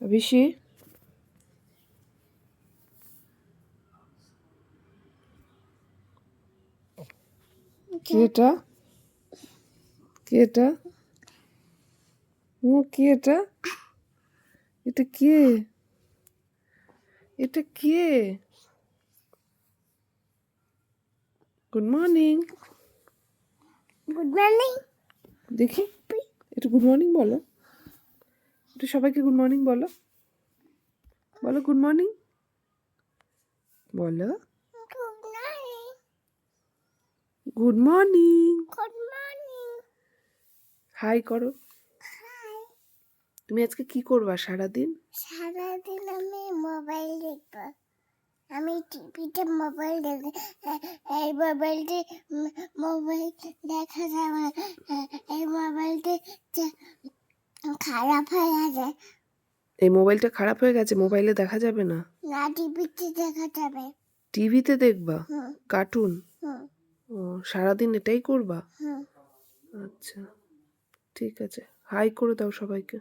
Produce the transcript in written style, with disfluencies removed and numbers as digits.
অভিষি কি এটা? কি এটা? কি এটা? এটা কে? এটা কে? Good morning. Good morning. দেখি একটু গুড মর্নিং বলো, একটু সবাইকে গুড মর্নিং বলো, বলো গুড মর্নিং বলো। Good morning. Good morning. Hi করো। তুমি আজকে কি করবা সারাদিন? সারাদিন আমি মোবাইল দেখব। আমি টিভিতে মোবাইল দেখব। এই মোবাইলটি মোবাইল দেখা যাবে। এই মোবাইলটি খারাপ হয়ে গেছে। এই মোবাইলটা খারাপ হয়ে গেছে, মোবাইলে দেখা যাবে না? না, টিভিতে দেখা যাবে। টিভিতে দেখবা? হুম কার্টুন? হুম ও, সারাদিন এটাই করবা? হুম। আচ্ছা ঠিক আছে, হাই করে দাও সবাইকে।